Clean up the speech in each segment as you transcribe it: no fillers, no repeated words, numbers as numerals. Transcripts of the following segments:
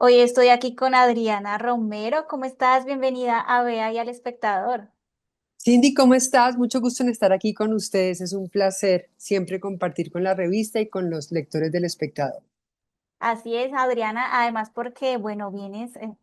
Hoy estoy aquí con Adriana Romero. ¿Cómo estás? Bienvenida a Bea y al Espectador. Cindy, ¿cómo estás? Mucho gusto en estar aquí con ustedes. Es un placer siempre compartir con la revista y con los lectores del Espectador. Así es, Adriana, además porque, bueno,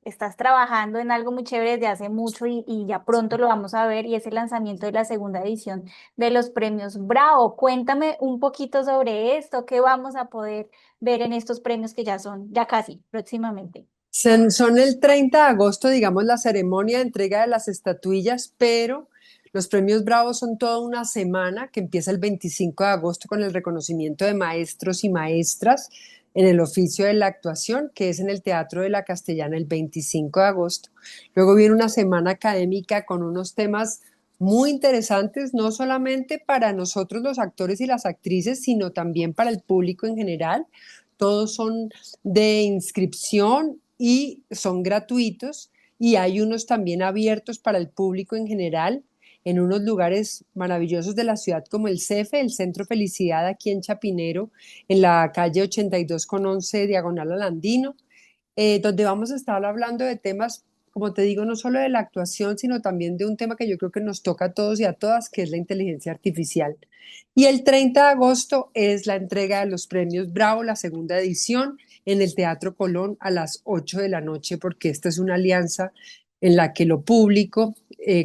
estás trabajando en algo muy chévere desde hace mucho y ya pronto lo vamos a ver y es el lanzamiento de la segunda edición de los premios Bravo. Cuéntame un poquito sobre esto, qué vamos a poder ver en estos premios que ya son, ya casi, próximamente. Son el 30 de agosto, digamos, la ceremonia de entrega de las estatuillas, pero los premios Bravo son toda una semana que empieza el 25 de agosto con el reconocimiento de maestros y maestras en el oficio de la actuación, que es en el Teatro de la Castellana el 25 de agosto. Luego viene una semana académica con unos temas muy interesantes, no solamente para nosotros los actores y las actrices, sino también para el público en general. Todos son de inscripción y son gratuitos y hay unos también abiertos para el público en general en unos lugares maravillosos de la ciudad como el CEFE, el Centro Felicidad aquí en Chapinero, en la calle 82 con 11 diagonal al Andino, donde vamos a estar hablando de temas, como te digo, no solo de la actuación, sino también de un tema que yo creo que nos toca a todos y a todas, que es la inteligencia artificial. Y el 30 de agosto es la entrega de los premios Bravo, la segunda edición, en el Teatro Colón a las 8 de la noche, porque esta es una alianza en la que lo público,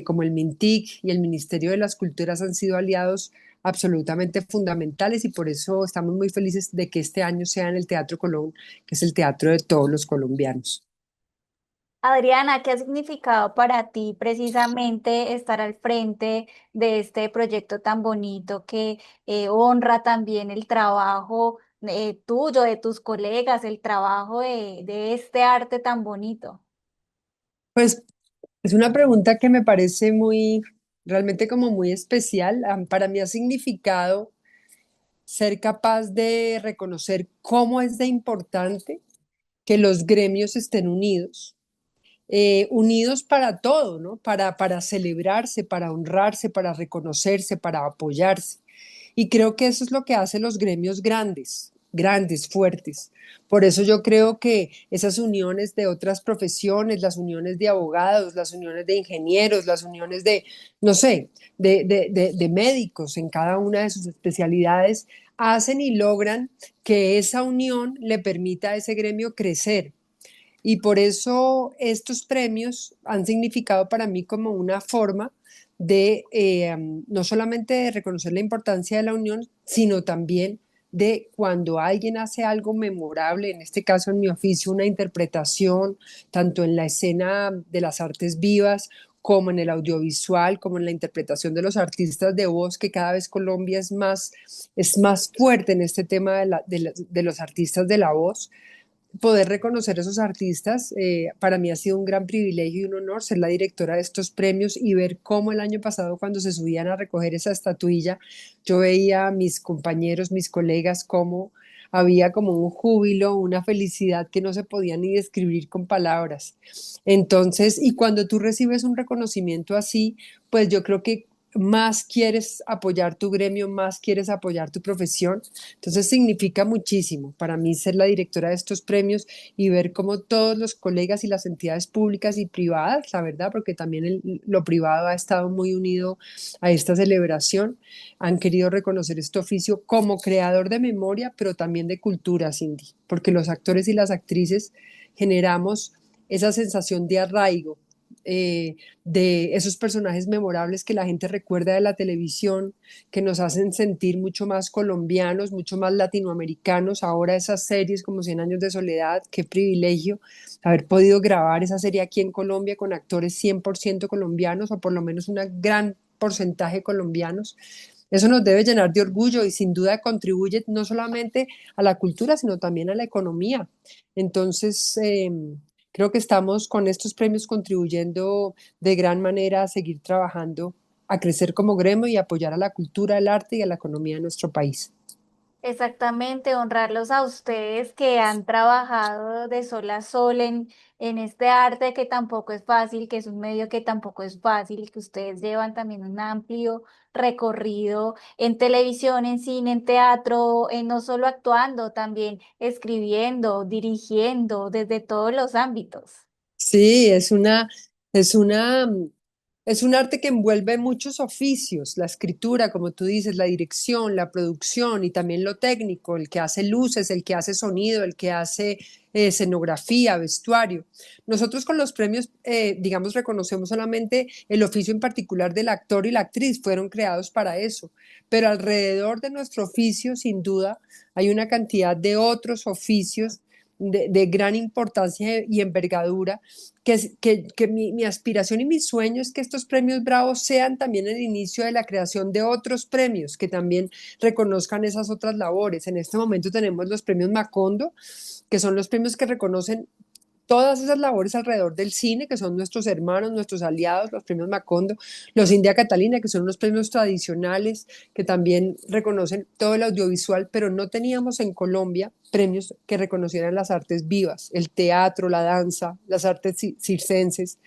como el MINTIC y el Ministerio de las Culturas han sido aliados absolutamente fundamentales y por eso estamos muy felices de que este año sea en el Teatro Colón, que es el teatro de todos los colombianos. Adriana, ¿qué ha significado para ti precisamente estar al frente de este proyecto tan bonito que honra también el trabajo tuyo, de tus colegas, el trabajo de este arte tan bonito? Pues es una pregunta que me parece realmente como muy especial. Para mí ha significado ser capaz de reconocer cómo es de importante que los gremios estén unidos, unidos para todo, ¿no? Para celebrarse, para honrarse, para reconocerse, para apoyarse. Y creo que eso es lo que hace los gremios grandes, grandes, fuertes. Por eso yo creo que esas uniones de otras profesiones, las uniones de abogados, las uniones de ingenieros, las uniones de, no sé, de médicos en cada una de sus especialidades, hacen y logran que esa unión le permita a ese gremio crecer. Y por eso estos premios han significado para mí como una forma de no solamente de reconocer la importancia de la unión, sino también de cuando alguien hace algo memorable, en este caso en mi oficio, una interpretación, tanto en la escena de las artes vivas como en el audiovisual, como en la interpretación de los artistas de voz, que cada vez Colombia es más fuerte en este tema de los artistas de la voz. Poder reconocer a esos artistas, para mí ha sido un gran privilegio y un honor ser la directora de estos premios y ver cómo el año pasado cuando se subían a recoger esa estatuilla, yo veía a mis compañeros, mis colegas, cómo había como un júbilo, una felicidad que no se podía ni describir con palabras. Entonces, y cuando tú recibes un reconocimiento así, pues yo creo que más quieres apoyar tu gremio, más quieres apoyar tu profesión. Entonces significa muchísimo para mí ser la directora de estos premios y ver cómo todos los colegas y las entidades públicas y privadas, la verdad, porque también lo privado ha estado muy unido a esta celebración, han querido reconocer este oficio como creador de memoria, pero también de cultura, Cindy, porque los actores y las actrices generamos esa sensación de arraigo, de esos personajes memorables que la gente recuerda de la televisión, que nos hacen sentir mucho más colombianos, mucho más latinoamericanos. Ahora esas series como Cien años de soledad, qué privilegio haber podido grabar esa serie aquí en Colombia con actores 100% colombianos o por lo menos un gran porcentaje colombianos. Eso nos debe llenar de orgullo y sin duda contribuye no solamente a la cultura, sino también a la economía. Entonces, creo que estamos con estos premios contribuyendo de gran manera a seguir trabajando, a crecer como gremio y apoyar a la cultura, al arte y a la economía de nuestro país. Exactamente, honrarlos a ustedes que han trabajado de sol a sol en este arte que tampoco es fácil, que es un medio que tampoco es fácil, que ustedes llevan también un amplio recorrido en televisión, en cine, en teatro, en no solo actuando, también escribiendo, dirigiendo, desde todos los ámbitos. Sí, es una, es un arte que envuelve muchos oficios, la escritura, como tú dices, la dirección, la producción y también lo técnico, el que hace luces, el que hace sonido, el que hace escenografía, vestuario. Nosotros con los premios, digamos, reconocemos solamente el oficio en particular del actor y la actriz, fueron creados para eso, pero alrededor de nuestro oficio, sin duda, hay una cantidad de otros oficios de gran importancia y envergadura, que mi aspiración y mi sueño es que estos premios Bravos sean también el inicio de la creación de otros premios que también reconozcan esas otras labores. En este momento tenemos los premios Macondo, que son los premios que reconocen todas esas labores alrededor del cine, que son nuestros hermanos, nuestros aliados, los premios Macondo, los India Catalina, que son unos premios tradicionales que también reconocen todo el audiovisual, pero no teníamos en Colombia premios que reconocieran las artes vivas, el teatro, la danza, las artes circenses.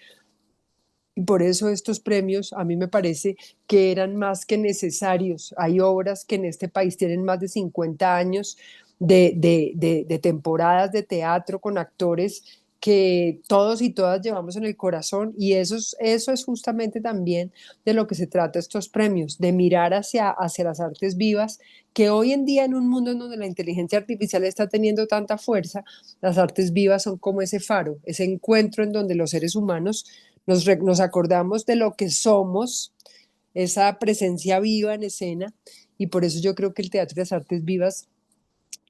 Y por eso estos premios a mí me parece que eran más que necesarios. Hay obras que en este país tienen más de 50 años de temporadas de teatro con actores que todos y todas llevamos en el corazón y eso es justamente también de lo que se trata estos premios, de mirar hacia las artes vivas, que hoy en día en un mundo en donde la inteligencia artificial está teniendo tanta fuerza, las artes vivas son como ese faro, ese encuentro en donde los seres humanos nos acordamos de lo que somos, esa presencia viva en escena, y por eso yo creo que el teatro y las artes vivas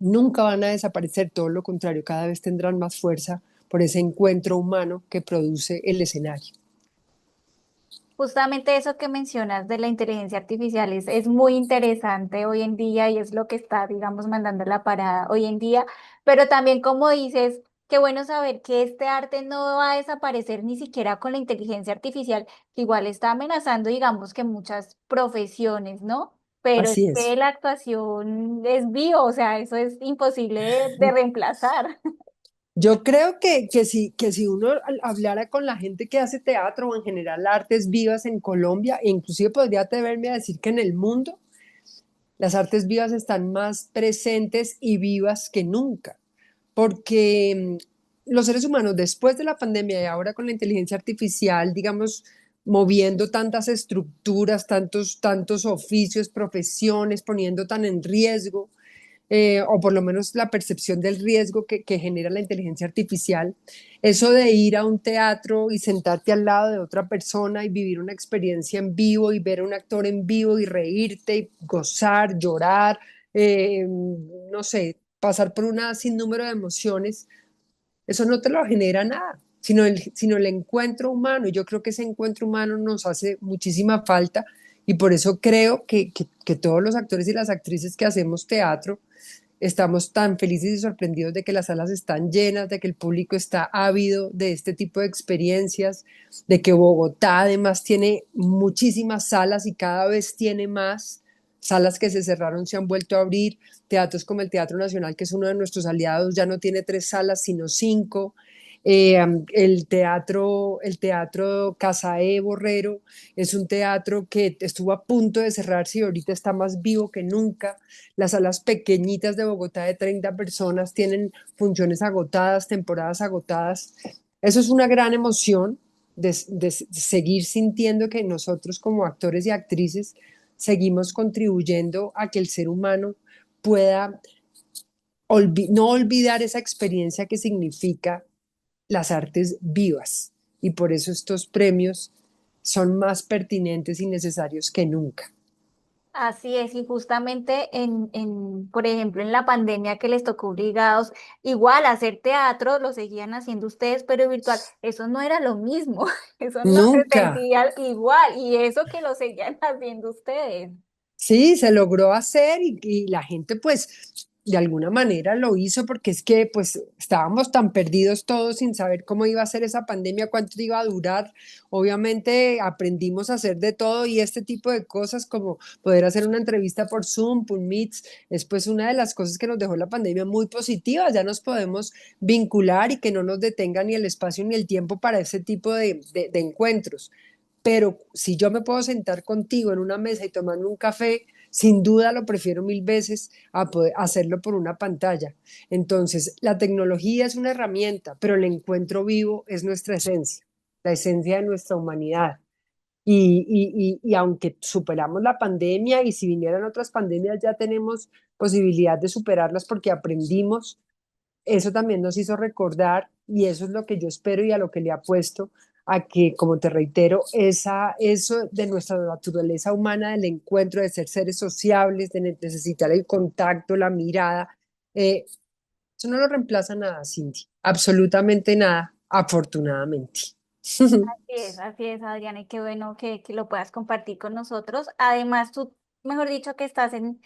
nunca van a desaparecer, todo lo contrario, cada vez tendrán más fuerza por ese encuentro humano que produce el escenario. Justamente eso que mencionas de la inteligencia artificial es muy interesante hoy en día y es lo que está, digamos, mandando la parada hoy en día. Pero también, como dices, qué bueno saber que este arte no va a desaparecer ni siquiera con la inteligencia artificial, que igual está amenazando, digamos, que muchas profesiones, ¿no? Pero es Así que es. la actuación es vivo, o sea, eso es imposible de reemplazar. Yo creo que si uno hablara con la gente que hace teatro o en general artes vivas en Colombia, e inclusive podría atreverme a decir que en el mundo, las artes vivas están más presentes y vivas que nunca, porque los seres humanos después de la pandemia y ahora con la inteligencia artificial, digamos, moviendo tantas estructuras, tantos oficios, profesiones, poniendo tan en riesgo, o por lo menos la percepción del riesgo que genera la inteligencia artificial, eso de ir a un teatro y sentarte al lado de otra persona y vivir una experiencia en vivo y ver a un actor en vivo y reírte y gozar, llorar, no sé, pasar por una sinnúmero de emociones, eso no te lo genera nada. Sino el encuentro humano. Y yo creo que ese encuentro humano nos hace muchísima falta y por eso creo que todos los actores y las actrices que hacemos teatro estamos tan felices y sorprendidos de que las salas están llenas, de que el público está ávido de este tipo de experiencias, de que Bogotá además tiene muchísimas salas y cada vez tiene más. Salas que se cerraron se han vuelto a abrir, teatros como el Teatro Nacional, que es uno de nuestros aliados, ya no tiene 3 salas, sino 5. El teatro Casaé Borrero es un teatro que estuvo a punto de cerrarse y ahorita está más vivo que nunca. Las salas pequeñitas de Bogotá de 30 personas tienen funciones agotadas, temporadas agotadas. Eso es una gran emoción de seguir sintiendo que nosotros como actores y actrices seguimos contribuyendo a que el ser humano pueda no olvidar esa experiencia que significa las artes vivas. Y por eso estos premios son más pertinentes y necesarios que nunca. Así es, y justamente por ejemplo, en la pandemia que les tocó obligados, igual a hacer teatro, lo seguían haciendo ustedes, pero virtual, eso no era lo mismo, eso no se Nunca. sentía igual, y eso que lo seguían haciendo ustedes. Sí, se logró hacer y la gente pues de alguna manera lo hizo porque es que pues estábamos tan perdidos todos sin saber cómo iba a ser esa pandemia, cuánto iba a durar. Obviamente aprendimos a hacer de todo y este tipo de cosas como poder hacer una entrevista por Zoom, por Meets, es pues una de las cosas que nos dejó la pandemia muy positiva. Ya nos podemos vincular y que no nos detenga ni el espacio ni el tiempo para ese tipo de encuentros. Pero si yo me puedo sentar contigo en una mesa y tomar un café, sin duda lo prefiero mil veces a poder hacerlo por una pantalla. Entonces, la tecnología es una herramienta, pero el encuentro vivo es nuestra esencia, la esencia de nuestra humanidad. Y aunque superamos la pandemia y si vinieran otras pandemias ya tenemos posibilidad de superarlas porque aprendimos, eso también nos hizo recordar y eso es lo que yo espero y a lo que le apuesto a que, como te reitero, eso de nuestra naturaleza humana, del encuentro, de ser seres sociables, de necesitar el contacto, la mirada, eh, eso no lo reemplaza nada, Cindy, absolutamente nada, afortunadamente. Así es, Adriana, y qué bueno que lo puedas compartir con nosotros. Además, tú, mejor dicho, que estás en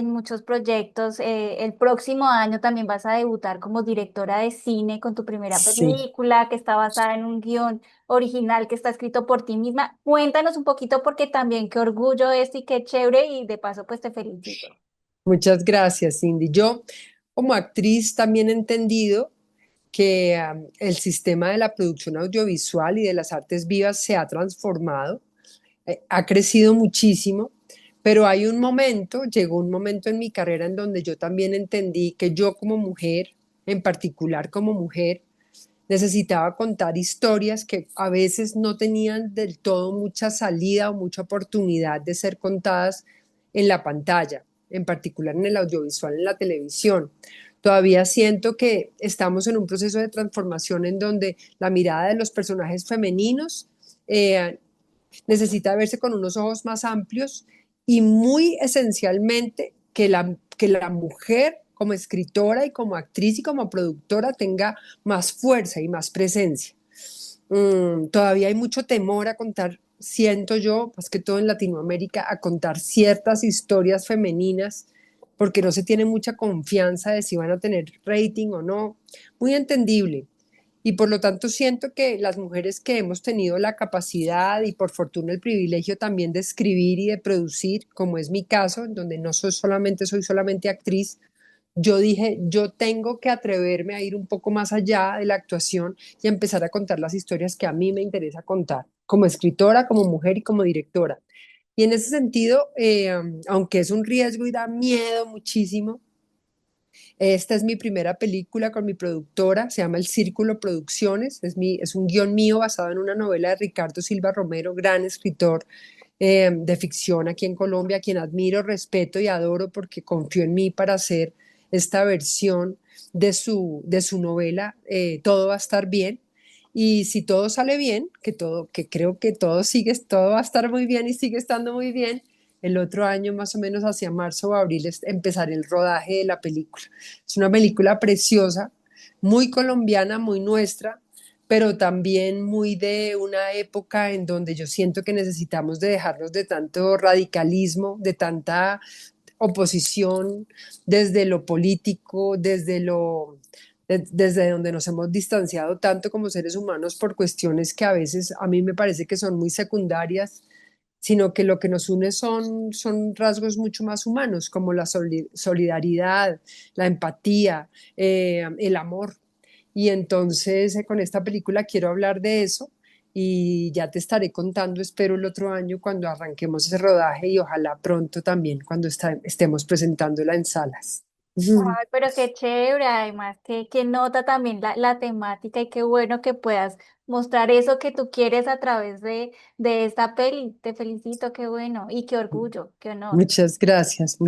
muchos proyectos. El próximo año también vas a debutar como directora de cine con tu primera Sí. película, que está basada en un guión original que está escrito por ti misma. Cuéntanos un poquito porque también qué orgullo esto y qué chévere, y de paso, pues te felicito. Muchas gracias, Cindy. Yo, como actriz, también he entendido que el sistema de la producción audiovisual y de las artes vivas se ha transformado, ha crecido muchísimo, pero llegó un momento en mi carrera en donde yo también entendí que yo como mujer, en particular como mujer, necesitaba contar historias que a veces no tenían del todo mucha salida o mucha oportunidad de ser contadas en la pantalla, en particular en el audiovisual, en la televisión. Todavía siento que estamos en un proceso de transformación en donde la mirada de los personajes femeninos eh, necesita verse con unos ojos más amplios y muy esencialmente que la mujer como escritora y como actriz y como productora tenga más fuerza y más presencia. Todavía hay mucho temor a contar, siento yo, más que todo en Latinoamérica, a contar ciertas historias femeninas porque no se tiene mucha confianza de si van a tener rating o no. Muy entendible. Y por lo tanto siento que las mujeres que hemos tenido la capacidad y por fortuna el privilegio también de escribir y de producir, como es mi caso, en donde no soy solamente actriz, yo dije, yo tengo que atreverme a ir un poco más allá de la actuación y a empezar a contar las historias que a mí me interesa contar, como escritora, como mujer y como directora. Y en ese sentido, aunque es un riesgo y da miedo muchísimo, esta es mi primera película con mi productora, se llama El Círculo Producciones, es un guión mío basado en una novela de Ricardo Silva Romero, gran escritor de ficción aquí en Colombia, a quien admiro, respeto y adoro porque confió en mí para hacer esta versión de su novela, Todo va a estar bien. Y si todo sale bien, que creo que todo va a estar muy bien y sigue estando muy bien, el otro año, más o menos hacia marzo o abril, empezaré el rodaje de la película. Es una película preciosa, muy colombiana, muy nuestra, pero también muy de una época en donde yo siento que necesitamos de dejarnos de tanto radicalismo, de tanta oposición desde lo político, desde donde nos hemos distanciado tanto como seres humanos por cuestiones que a veces a mí me parece que son muy secundarias, sino que lo que nos une son rasgos mucho más humanos, como la solidaridad, la empatía, el amor. Y entonces con esta película quiero hablar de eso y ya te estaré contando, espero el otro año cuando arranquemos ese rodaje y ojalá pronto también cuando estemos presentándola en salas. Ay, pero qué chévere, además, que nota también la temática y qué bueno que puedas mostrar eso que tú quieres a través de esta peli. Te felicito, qué bueno y qué orgullo, qué honor. Muchas gracias,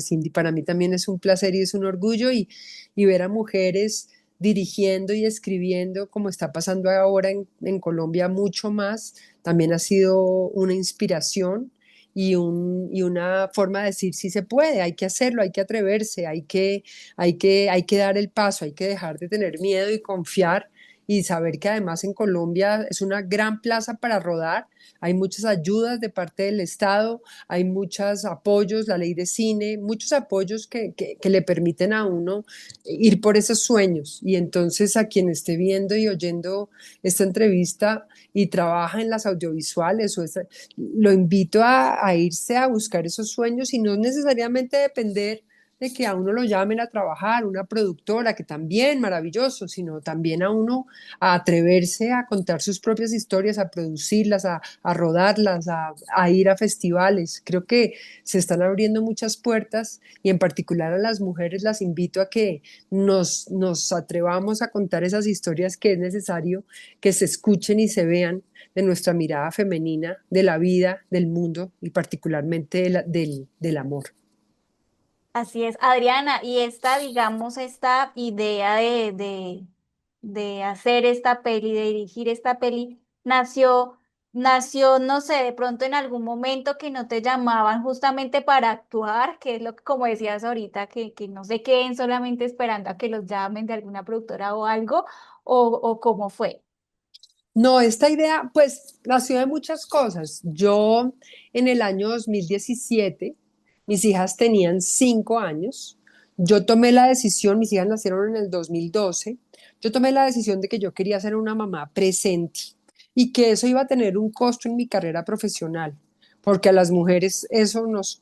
Cindy. Para mí también es un placer y es un orgullo y ver a mujeres dirigiendo y escribiendo como está pasando ahora en Colombia mucho más, también ha sido una inspiración y una forma de decir sí se puede, hay que hacerlo, hay que atreverse, hay que dar el paso, hay que dejar de tener miedo y confiar y saber que además en Colombia es una gran plaza para rodar. Hay muchas ayudas de parte del Estado, hay muchos apoyos, la ley de cine, muchos apoyos que le permiten a uno ir por esos sueños. Y entonces a quien esté viendo y oyendo esta entrevista y trabaja en las audiovisuales, lo invito a irse a buscar esos sueños y no necesariamente depender de que a uno lo llamen a trabajar, una productora, que también maravilloso, sino también a uno a atreverse a contar sus propias historias, a producirlas, a rodarlas, a ir a festivales. Creo que se están abriendo muchas puertas y en particular a las mujeres las invito a que nos atrevamos a contar esas historias que es necesario que se escuchen y se vean de nuestra mirada femenina, de la vida, del mundo y particularmente del amor. Así es, Adriana, y esta, digamos, esta idea de hacer esta peli, de dirigir esta peli, nació, no sé, de pronto en algún momento que no te llamaban justamente para actuar, que es lo que, como decías ahorita, que no se queden solamente esperando a que los llamen de alguna productora o algo, o cómo fue. No, esta idea pues nació de muchas cosas. Yo en el año 2017, mis hijas tenían 5 años. Yo tomé la decisión, mis hijas nacieron en el 2012. Yo tomé la decisión de que yo quería ser una mamá presente y que eso iba a tener un costo en mi carrera profesional, porque a las mujeres eso nos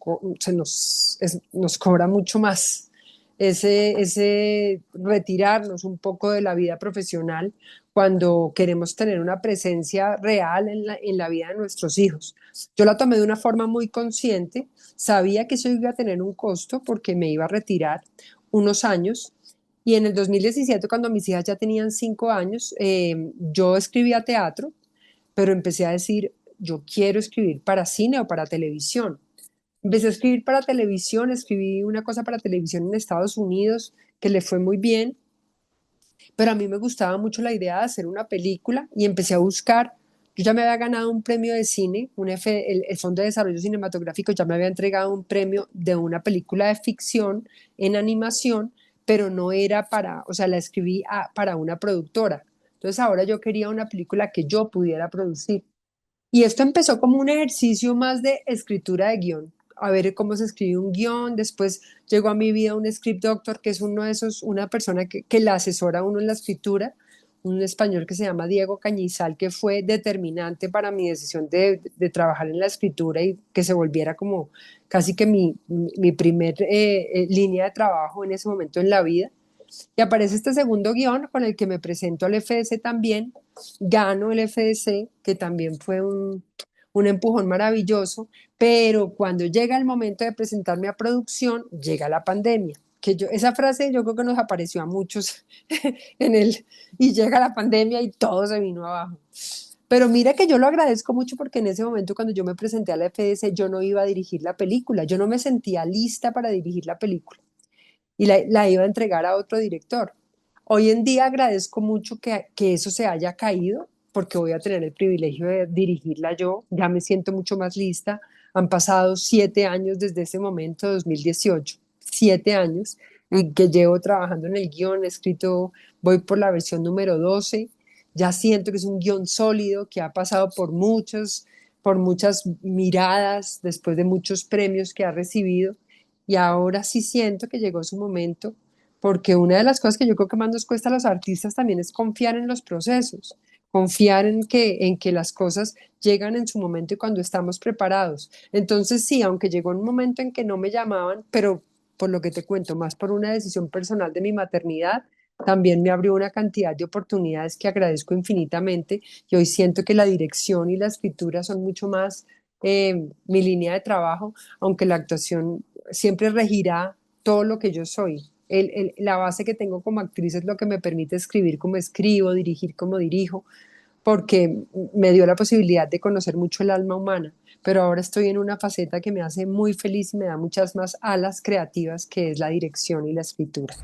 cobra mucho más. Ese retirarnos un poco de la vida profesional cuando queremos tener una presencia real en la vida de nuestros hijos. Yo la tomé de una forma muy consciente, sabía que eso iba a tener un costo porque me iba a retirar unos años y en el 2017, cuando mis hijas ya tenían 5 años, yo escribía teatro, pero empecé a decir, yo quiero escribir para cine o para televisión. Empecé a escribir para televisión, escribí una cosa para televisión en Estados Unidos que le fue muy bien, pero a mí me gustaba mucho la idea de hacer una película y empecé a buscar. Yo ya me había ganado un premio de cine, el Fondo de Desarrollo Cinematográfico ya me había entregado un premio de una película de ficción en animación, pero no era para, o sea, la escribí para una productora. Entonces ahora yo quería una película que yo pudiera producir. Y esto empezó como un ejercicio más de escritura de guión, a ver cómo se escribe un guión. Después llegó a mi vida un script doctor, que es uno de esos, una persona que la asesora a uno en la escritura, un español que se llama Diego Cañizal, que fue determinante para mi decisión de trabajar en la escritura y que se volviera como casi que mi primer línea de trabajo en ese momento en la vida. Y aparece este segundo guión con el que me presento al FDC también, gano el FDC, que también fue un empujón maravilloso, pero cuando llega el momento de presentarme a producción, llega la pandemia. Esa frase yo creo que nos apareció a muchos y llega la pandemia y todo se vino abajo. Pero mira que yo lo agradezco mucho porque en ese momento cuando yo me presenté a la FDC yo no iba a dirigir la película, yo no me sentía lista para dirigir la película y la iba a entregar a otro director. Hoy en día agradezco mucho que eso se haya caído porque voy a tener el privilegio de dirigirla yo, ya me siento mucho más lista. Han pasado 7 años desde ese momento, 2018, 7 años, y que llevo trabajando en el guión, he escrito, voy por la versión número 12, ya siento que es un guión sólido, que ha pasado por muchas miradas, después de muchos premios que ha recibido, y ahora sí siento que llegó su momento, porque una de las cosas que yo creo que más nos cuesta a los artistas también es confiar en los procesos, confiar en que las cosas llegan en su momento y cuando estamos preparados. Entonces sí, aunque llegó un momento en que no me llamaban, pero por lo que te cuento, más por una decisión personal de mi maternidad, también me abrió una cantidad de oportunidades que agradezco infinitamente y hoy siento que la dirección y la escritura son mucho más mi línea de trabajo, aunque la actuación siempre regirá todo lo que yo soy. La base que tengo como actriz es lo que me permite escribir como escribo, dirigir como dirijo, porque me dio la posibilidad de conocer mucho el alma humana, pero ahora estoy en una faceta que me hace muy feliz y me da muchas más alas creativas, que es la dirección y la escritura.